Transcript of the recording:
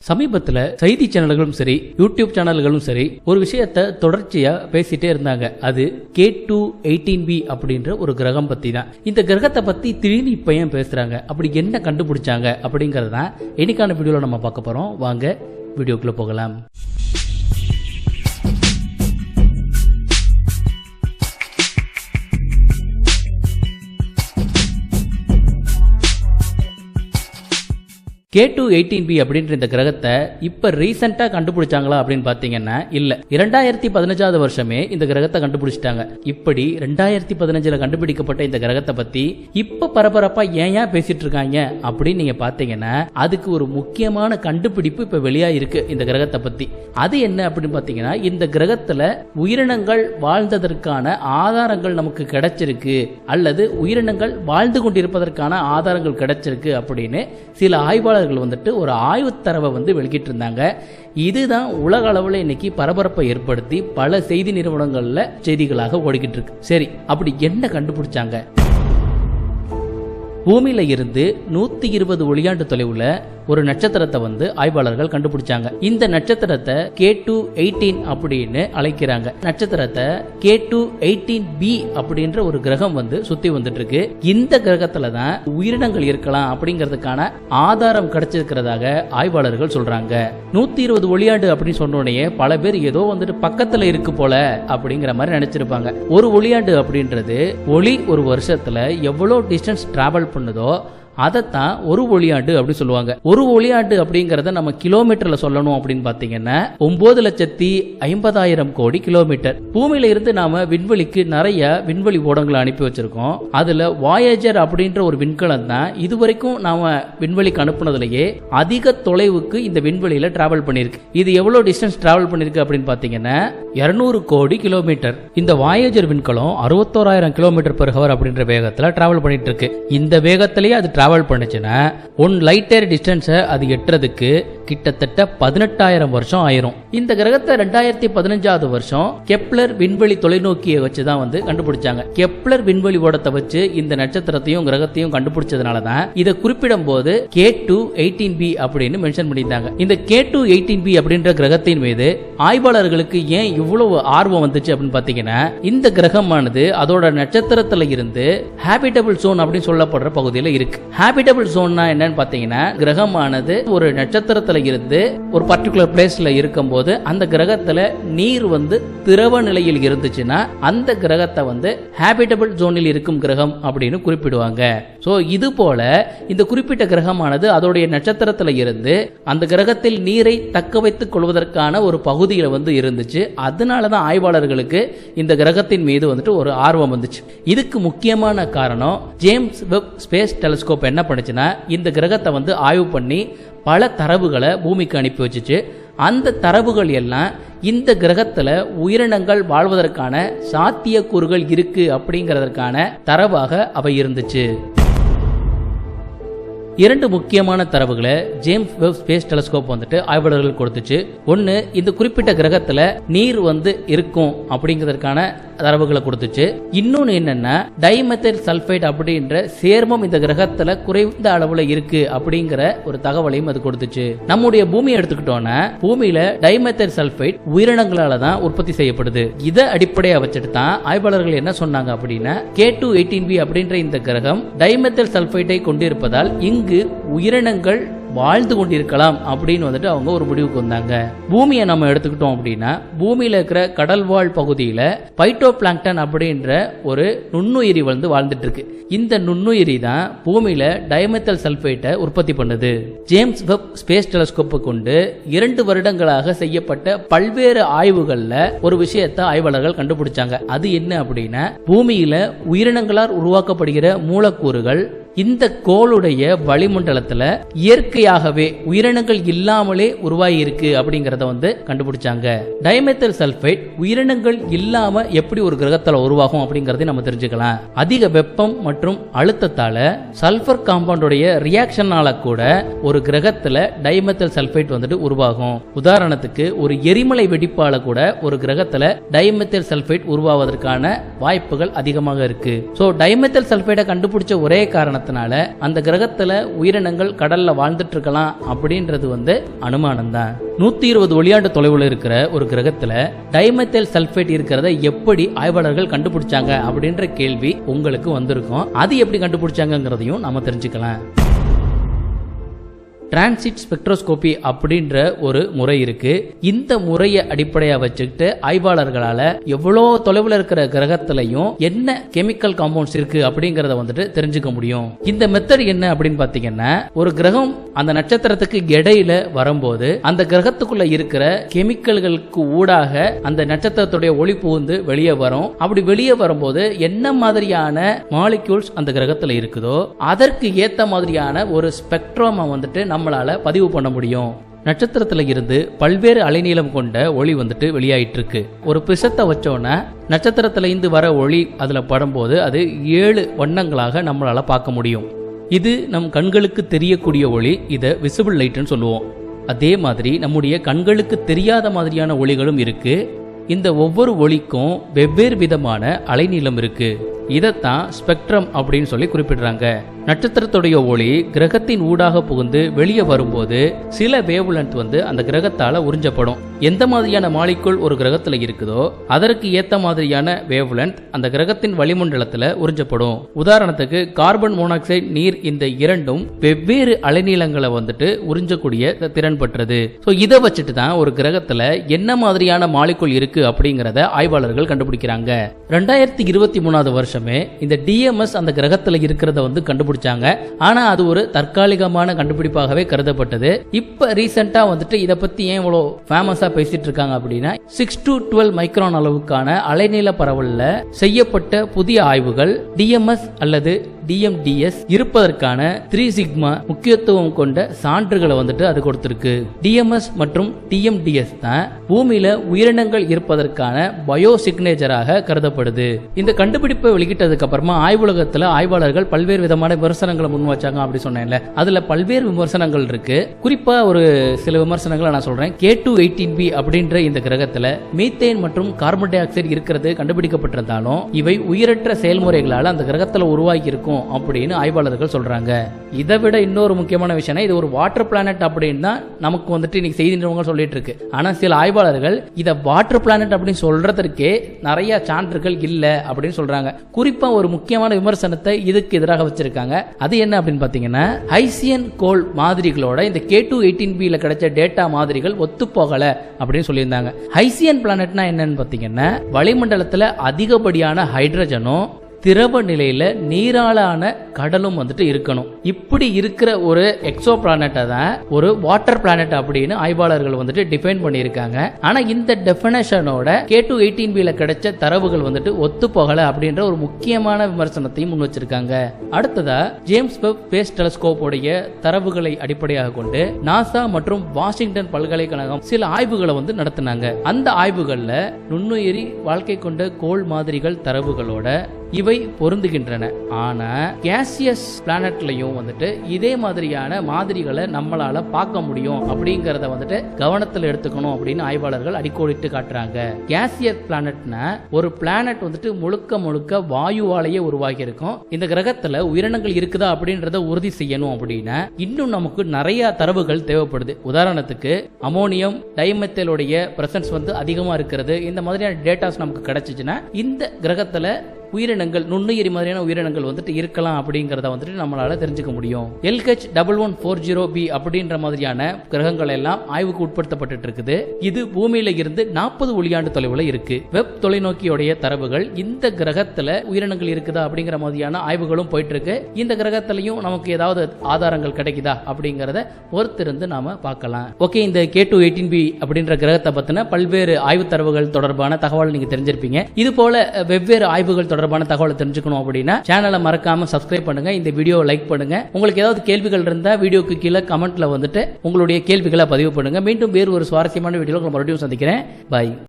சமீபத்தில் செய்தி சேனல்களும் சரி யூடியூப் சேனல்களும் சரி ஒரு விஷயத்த தொடர்ச்சியா பேசிட்டே இருந்தாங்க. அது K2-18b அப்படின்ற ஒரு கிரகம் பத்தி தான். இந்த கிரகத்தை பத்தி திடீர்னு இப்ப ஏன் பேசுறாங்க, அப்படி என்ன கண்டுபிடிச்சாங்க அப்படிங்கறதான் இன்னைக்கான வீடியோல நம்ம பார்க்க போறோம். வாங்க வீடியோக்குள்ள போகலாம். K2-18b அப்படின்ற இந்த கிரகத்தை இப்ப ரீசெண்டா கண்டுபிடிச்சாங்களா அப்படின்னு பாத்தீங்கன்னா இல்ல. 2015 வருஷமே இந்த கிரகத்தை கண்டுபிடிச்சிட்டாங்க. இப்படி 2015 கண்டுபிடிக்கப்பட்ட இந்த கிரகத்தை பத்தி இப்ப பரபரப்பா ஏன் பேசிட்டு இருக்காங்க அப்படின்னு நீங்க பாத்தீங்கன்னா அதுக்கு ஒரு முக்கியமான கண்டுபிடிப்பு இப்ப வெளியா இருக்கு இந்த கிரகத்தை பத்தி. அது என்ன அப்படின்னு பாத்தீங்கன்னா இந்த கிரகத்துல உயிரினங்கள் வாழ்ந்ததற்கான ஆதாரங்கள் நமக்கு கிடைச்சிருக்கு, அல்லது உயிரினங்கள் வாழ்ந்து கொண்டிருப்பதற்கான ஆதாரங்கள் கிடைச்சிருக்கு அப்படின்னு சில ஆய்வாளர்கள் வந்துட்டு ஒரு ஆய்வு தரவை வெளியிட்டு இருந்தாங்க. இதுதான் உலக அளவில் இன்னைக்கு பரபரப்பை ஏற்படுத்தி பல செய்தி நிறுவனங்கள்ல செய்திகளாக ஓடிக்கிட்டு இருக்கு. சரி, அப்படி என்ன கண்டுபிடிச்சாங்க? பூமியில இருந்து 120 ஒளியாண்டு தொலைவுல ஒரு நட்சத்திரத்தை ஆய்வாளர்கள் கண்டுபிடிச்சாங்க. இந்த நட்சத்திரத்தை K2-18 அப்படின்னு அழைக்கிறாங்க. நட்சத்திரத்தை K2-18b அப்படின்ற ஒரு கிரகம் சுத்தி வந்துட்டு இருக்கு. இந்த கிரகத்துல தான் உயிரினங்கள் இருக்கலாம் அப்படிங்கிறதுக்கான ஆதாரம் கிடைச்சிருக்கிறதாக ஆய்வாளர்கள் சொல்றாங்க. 120 ஒளியாண்டு அப்படின்னு சொன்ன உடனே பல பேர் ஏதோ பக்கத்துல இருக்கு போல அப்படிங்கிற மாதிரி நினைச்சிருப்பாங்க. ஒரு ஒளியாண்டு அப்படின்றது ஒளி ஒரு வருஷத்துல எவ்வளவு டிஸ்டன்ஸ் டிராவல் பண்ணுதோ அதைத்தான் ஒரு ஒளியாண்டு அப்படி சொல்லுவாங்க. ஒரு ஒளியாண்டு அப்படிங்கறத நம்ம கிலோமீட்டர்ல சொல்லணும் அப்படின்னு பாத்தீங்கன்னா 9,50,000 கோடி கிலோமீட்டர். பூமியில இருந்து நாம விண்வெளிக்கு நிறைய விண்வெளி ஓடங்களை அனுப்பி வச்சிருக்கோம். அதுல வாயேஜர் அப்படின்ற ஒரு விண்கலம் தான் இதுவரைக்கும் நாம விண்வெளிக்கு அனுப்புனதுலயே அதிக தொலைவுக்கு இந்த விண்வெளியில டிராவல் பண்ணிருக்கு. இது எவ்வளவு டிஸ்டன்ஸ் டிராவல் பண்ணிருக்கு அப்படின்னு பாத்தீங்கன்னா 200 கோடி கிலோமீட்டர். இந்த வாயேஜர் விண்கலம் 61,000 கிலோமீட்டர் பெர் ஹவர் அப்படின்ற வேகத்துல டிராவல் பண்ணிட்டு இருக்கு. இந்த வேகத்திலேயே அது டிராவல் பண்ணுச்சுன்னா 1 லைட் இயர் டிஸ்டன்ஸை அது எட்டுறதுக்கு கிட்டத்தட்ட 18,000 வருஷம் ஆயிரும். இந்த கிரகத்தை 2015 வருஷம் கெப்லர் விண்வெளி தொலைநோக்கியை வச்சுதான் கண்டுபிடிச்சாங்க. கெப்லர் விண்வெளி ஓடத்தை வச்சு இந்த நட்சத்திரத்தையும் கிரகத்தையும் கண்டுபிடிச்சதுனாலதான் இதை குறிப்பிடும் போது K2-18b அப்படின்னு மென்ஷன் பண்ணியிருந்தாங்க. இந்த K2-18b அப்படின்ற கிரகத்தின் மீது ஆய்வாளர்களுக்கு ஏன் இவ்வளவு ஆர்வம் வந்துச்சு அப்படின்னு பாத்தீங்கன்னா இந்த கிரகமானது அதோட நட்சத்திரத்துல இருந்து ஹேபிட்டபிள் ஜோன் அப்படின்னு சொல்லப்படுற பகுதியில் இருக்கு. ஹேபிட்டபிள் ஜோன்னா என்னன்னு பாத்தீங்கன்னா கிரகமானது ஒரு நட்சத்திரத்துல இருந்து ஒரு பர்டிகுலர் பிளேஸ்ல இருக்கும்போது அந்த கிரகத்துல நீர் திரவ நிலையில் இருந்துச்சுன்னா அந்த கிரகத்தை ஹேபிட்டபிள் ஜோனில் இருக்கும் கிரகம் அப்படின்னு குறிப்பிடுவாங்க. சோ இது போல இந்த குறிப்பிட்ட கிரகமானது அதோடைய நட்சத்திரத்துல இருந்து அந்த கிரகத்தில் நீரை தக்க வைத்துக் கொள்வதற்கான ஒரு பகுதியில் இருந்துச்சு. அதனாலதான் ஆய்வாளர்களுக்கு இந்த கிரகத்தின் மீது ஒரு ஆர்வம் வந்துச்சு. இதுக்கு முக்கியமான காரணம் ஜேம்ஸ் வெப் ஸ்பேஸ் டெலிஸ்கோப் என்ன பண்ணுச்சுன்னா இந்த கிரகத்தை ஆய்வு பண்ணி பல தரவுகளை பூமிக்கு அனுப்பி வச்சுச்சு. அந்த தரவுகள் எல்லாம் இந்த கிரகத்துல உயிரினங்கள் வாழ்வதற்கான சாத்தியக்கூறுகள் இருக்கு அப்படிங்கிறதற்கான தரவாக அவை இருந்துச்சு. 2 முக்கியமான தரவுகளை ஜேம்ஸ் வெப் ஸ்பேஸ் டெலிஸ்கோப் ஆய்வாளர்கள் கொடுத்துச்சு. ஒன்னு, இந்த குறிப்பிட்ட கிரகத்துல நீர் இருக்கும் அப்படிங்கிறதுக்கான தரவுகளை கொடுத்துச்சு. இன்னொன்னு என்னன்னா டைமெத்தில் சல்பைட் அப்படின்ற சேர்மம் இந்த கிரகத்துல குறைந்த அளவுல இருக்கு அப்படிங்கிற ஒரு தகவலையும் அது கொடுத்துச்சு. நம்முடைய பூமியை எடுத்துக்கிட்டோம்னா பூமியில டைமெத்தில் சல்பைட் உயிரினங்களால தான் உற்பத்தி செய்யப்படுது. இதை அடிப்படையா வச்சுட்டு தான் ஆய்வாளர்கள் என்ன சொன்னாங்க அப்படின்னா K2-18b அப்படின்ற இந்த கிரகம் டைமெத்தில் சல்பைட்டை கொண்டிருப்பதால் இங்கு உயிரினங்கள் வாழ்ந்து கொண்டிருக்கலாம் அப்படின்னு அவங்க ஒரு முடிவுக்கு வந்தாங்க. பூமியை நம்ம எடுத்துக்கிட்டோம் அப்படின்னா பூமியில இருக்கிற கடல்வாழ் பகுதியில பைட்டோபிளாங்டன் அப்படின்ற ஒரு நுண்ணுயிரி வாழ்ந்துட்டு இருக்கு. இந்த நுண்ணுயிரி தான் பூமியில டைமெத்தில் சல்பைட்டை உற்பத்தி பண்ணுது. ஜேம்ஸ் வெப் ஸ்பேஸ் டெலிஸ்கோப்பை கொண்டு 2 வருடங்களாக செய்யப்பட்ட பல்வேறு ஆய்வுகள்ல ஒரு விஷயத்தை ஆய்வாளர்கள் கண்டுபிடிச்சாங்க. அது என்ன அப்படின்னா பூமியில உயிரினங்களால் உருவாக்கப்படுகிற மூலக்கூறுகள் இந்த கோளுடைய வளிமண்டலத்துல இயற்கையாகவே உயிரினங்கள் இல்லாமலே உருவாகி இருக்கு அப்படிங்கறத கண்டுபிடிச்சாங்க. டைமெத்தில் சல்பைட் உயிரினங்கள் இல்லாம எப்படி ஒரு கிரகத்துல உருவாகும் அப்படிங்கறதை நம்ம தெரிஞ்சுக்கலாம். அதிக வெப்பம் மற்றும் அழுத்தத்தால சல்பர் காம்பவுண்டோடைய ரியாக்ஷனால கூட ஒரு கிரகத்துல டைமெத்தில் சல்பைட் உருவாகும். உதாரணத்துக்கு ஒரு எரிமலை வெடிப்பால கூட ஒரு கிரகத்துல டைமெத்தில் சல்பைட் உருவாவதற்கான வாய்ப்புகள் அதிகமாக இருக்கு. சோ டைமெத்தில் சல்பைட்டை கண்டுபிடிச்ச ஒரே காரணம் காரணத்தினால அந்த கிரகத்துல உயிரினங்கள் கடல்ல வாழ்ந்துட்டு இருக்கலாம் அப்படின்றது அனுமானம் தான். 120 ஒளியாண்டு தொலைவில் இருக்கிற ஒரு கிரகத்துல டைமெத்தைல் சல்பேட் இருக்கிறத எப்படி ஆய்வாளர்கள் கண்டுபிடிச்சாங்க அப்படின்ற கேள்வி உங்களுக்கு வந்திருக்கும். அது எப்படி கண்டுபிடிச்சாங்கிறதையும் நாம தெரிஞ்சுக்கலாம். டிரான்சிட் ஸ்பெக்ட்ரோஸ்கோபி அப்படின்ற ஒரு முறை இருக்கு. இந்த முறையை அடிப்படையா வச்சுக்கிட்டு ஆய்வாளர்களால எவ்வளோ தொலைவில் இருக்கிற கிரகத்திலையும் என்ன கெமிக்கல் காம்பவுண்ட்ஸ் இருக்கு அப்படிங்கறத தெரிஞ்சுக்க முடியும். இந்த மெத்தட் என்ன அப்படின்னு பாத்தீங்கன்னா, ஒரு கிரகம் அந்த நட்சத்திரத்துக்கு இடையில வரும்போது அந்த கிரகத்துக்குள்ள இருக்கிற கெமிக்கல்களுக்கு ஊடாக அந்த நட்சத்திரத்துடைய ஒளி புகுந்து வெளியே வரும். அப்படி வெளியே வரும்போது என்ன மாதிரியான மாலிக்யூல்ஸ் அந்த கிரகத்துல இருக்குதோ அதற்கு ஏத்த மாதிரியான ஒரு ஸ்பெக்ட்ரோமை நம்மளால பதிவு பண்ண முடியும். நட்சத்திரத்துல இருந்து பல்வேறு அலைநீளம் கொண்ட ஒளி வெளியாயிட்டு இருக்கு. ஒரு பிசத்தை வச்சோன்னா நட்சத்திரத்துல இருந்து வர ஒளி அதுல படும்போது அது 7 வண்ணங்களாக நம்மளால பார்க்க முடியும். இது நம் கண்களுக்கு தெரியக்கூடிய ஒளி, இதை விசிபிள் லைட்னு சொல்லுவோம். அதே மாதிரி நம்முடைய கண்களுக்கு தெரியாத மாதிரியான ஒளிகளும் இருக்கு. இந்த ஒவ்வொரு ஒளிக்கும் வெவ்வேறு விதமான அலைநீளம் இருக்கு. இதைத்தான் ஸ்பெக்ட்ரம் அப்படின்னு சொல்லி குறிப்பிடுறாங்க. நட்சத்திரத்துடைய ஒளி கிரகத்தின் ஊடாக புகுந்து வெளியே வரும்போது சில வேவ்லென்த் அந்த கிரகத்தால உறிஞ்சப்படும். எந்த மாதிரியான மாலிகுல் ஒரு கிரகத்துல இருக்குதோ அதற்கு ஏத்த மாதிரியான வேவ்லென்த் அந்த கிரகத்தின் வளிமண்டலத்துல உறிஞ்சப்படும். உதாரணத்துக்கு கார்பன் மோனாக்சைடு, நீர், இந்த இரண்டும் வெவ்வேறு அலைநீளங்களை உறிஞ்சக்கூடிய திறன் பெற்றது. இதை வச்சுட்டு தான் ஒரு கிரகத்துல என்ன மாதிரியான மாலிகுல் இருக்கு அப்படிங்கறத ஆய்வாளர்கள் கண்டுபிடிக்கிறாங்க. 2023 வருஷமே இந்த டிஎம்எஸ் அந்த கிரகத்துல இருக்கிறத கண்டுபிடிச்சாங்க. ஆனா அது ஒரு தற்காலிகமான கண்டுபிடிப்பாகவே கருதப்பட்டது. இப்ப ரீசெண்டா இத பத்தி ஏன் இவ்வளவு ஃபேமஸா பேசிட்டு இருக்காங்க அப்படின்னா, 6 to 12 மைக்ரான் அளவுக்கான அலைநீள பரவல்ல செய்யப்பட்ட புதிய ஆய்வுகள் டிஎம்எஸ் அல்லது டிஎம்டிஎஸ் இருப்பதற்கான 3 சிக்மா முக்கியத்துவம் கொண்ட சான்றுகளை அது கொடுத்திருக்கு. டிஎம்எஸ் மற்றும் டிஎம்டிஎஸ் தான் பூமியில உயிரினங்கள் இருப்பதற்கான பயோ சிக்னேச்சராக கருதப்படுது. இந்த கண்டுபிடிப்பை வெளியிட்டதுக்கு அப்புறமா ஆய்வுலகத்துல ஆய்வாளர்கள் பல்வேறு விதமான விமர்சனங்களை முன் வச்சாங்க. அப்படி சொன்னேன்ல, அதுல பல்வேறு விமர்சனங்கள் இருக்கு. குறிப்பா ஒரு சில விமர்சனங்களை நான் சொல்றேன். K2-18b அப்படின்ற இந்த கிரகத்துல மீத்தேன் மற்றும் கார்பன் டை ஆக்சைடு இருக்கிறது கண்டுபிடிக்கப்பட்டிருந்தாலும் இவை உயிரற்ற செயல்முறைகளால் அந்த கிரகத்துல உருவாகி இருக்கும் அப்படின்னு ஆய்வாளர்கள் சொல்றாங்க. இதை விட இன்னொரு முக்கியமான விஷயம், இது ஒரு வாட்டர் பிளானட் அப்படின்னு தான் நமக்கு இன்னைக்கு செய்தி நிறுவனங்கள் சொல்லிட்டு இருக்கு. ஆனா சில ஆய்வாளர்கள் இதை வாட்டர் பிளானட் அப்படின்னு சொல்றதற்கே நிறைய சான்றுகள் இல்ல அப்படின்னு சொல்றாங்க. குறிப்பா ஒரு முக்கியமான விமர்சனத்தை இதுக்கு எதிராக வச்சிருக்காங்க. அது என்ன அப்படின்னு பாத்தீங்கன்னா, ஹைசியன் கோல் மாதிரிகளோட இந்த K2-18b கிடைச்ச டேட்டா மாதிரிகள் ஒத்து போகல அப்படின்னு சொல்லியிருந்தாங்க. ஹைசியன் பிளானட்னா என்னன்னு பாத்தீங்கன்னா, வளிமண்டலத்துல அதிகப்படியான ஹைட்ரஜனும் திரவ நிலையில நீராலான கடலும் இருக்கணும். இப்படி இருக்கிற ஒரு எக்ஸோ பிளானட்டை தான் ஒரு வாட்டர் பிளானட் அப்படின்னு ஆய்வாளர்கள் டிஃபைன் பண்ணியிருக்காங்க. ஆனா இந்த டெஃபினேஷனோட K2-18b கிடைச்ச தரவுகள் ஒத்து போகல அப்படின்ற ஒரு முக்கியமான விமர்சனத்தையும் முன் வச்சிருக்காங்க. அடுத்ததா ஜேம்ஸ் வெப் ஸ்பேஸ் டெலஸ்கோப் உடைய தரவுகளை அடிப்படையாக கொண்டு நாசா மற்றும் வாஷிங்டன் பல்கலைக்கழகம் சில ஆய்வுகளை நடத்தினாங்க. அந்த ஆய்வுகள்ல நுண்ணுயிரி வாழ்க்கை கொண்ட கோள் மாதிரிகள் தரவுகளோட இவை பொருந்துகின்றன. ஆனா கேசியஸ் பிளானட்லயும் இதே மாதிரியான மாதிரிகளை நம்மளால பார்க்க முடியும் அப்படிங்கறத கவனத்தில் எடுத்துக்கணும் அப்படின்னு ஆய்வாளர்கள் அடிக்கோடிட்டு காட்டுறாங்க. கேசியஸ் பிளானட்னா ஒரு பிளானட் முழுக்க முழுக்க வாயுவாலேயே உருவாகி இருக்கும். இந்த கிரகத்துல உயிரினங்கள் இருக்குதா அப்படின்றத உறுதி செய்யணும் அப்படின்னா இன்னும் நமக்கு நிறைய தரவுகள் தேவைப்படுது. உதாரணத்துக்கு அமோனியம் டைமெத்தைலுடைய பிரசன்ஸ் அதிகமா இருக்கிறது. இந்த மாதிரியான டேட்டாஸ் நமக்கு கிடைச்சிச்சுன்னா இந்த கிரகத்துல உயிரினங்கள், நுண்ணுயிரி மாதிரியான உயிரினங்கள் இருக்கலாம் அப்படிங்கறத நம்மளால தெரிஞ்சுக்க முடியும். LH1140b அப்படின்ற மாதிரியான கிரகங்கள் எல்லாம் ஆய்வுக்கு உட்படுத்தப்பட்டு இருக்குது. இது பூமியில இருந்து 40 ஒளியாண்டு தொலைவுல இருக்கு. வெப் தொலைநோக்கியோடைய தரவுகள் இந்த கிரகத்துல உயிரினங்கள் இருக்குதா அப்படிங்கிற மாதிரியான ஆய்வுகளும் போயிட்டு இருக்கு. இந்த கிரகத்திலையும் நமக்கு ஏதாவது ஆதாரங்கள் கிடைக்குதா அப்படிங்கறத பொறுத்திருந்து நாம பார்க்கலாம். ஓகே, இந்த K2-18b அப்படின்ற கிரகத்தை பத்தின பல்வேறு ஆய்வு தரவுகள் தொடர்பான தகவல் நீங்க தெரிஞ்சிருப்பீங்க. இது போல வெவ்வேறு ஆய்வுகள் தொடர்பான தகவலை தெரிஞ்சுக்கணும் அப்படின்னா சேனலை மறக்காம சப்ஸ்கிரைப் பண்ணுங்க. இந்த வீடியோ லைக் பண்ணுங்க. உங்களுக்கு ஏதாவது கேள்விகள் இருந்தா வீடியோக்கு கீழே கமெண்ட்ல உங்களுடைய கேள்விகளை பதிவு பண்ணுங்க. மீண்டும் வேறு ஒரு சுவாரஸ்யமான வீடியோல மறுபடியும் சந்திக்கிறேன். பை.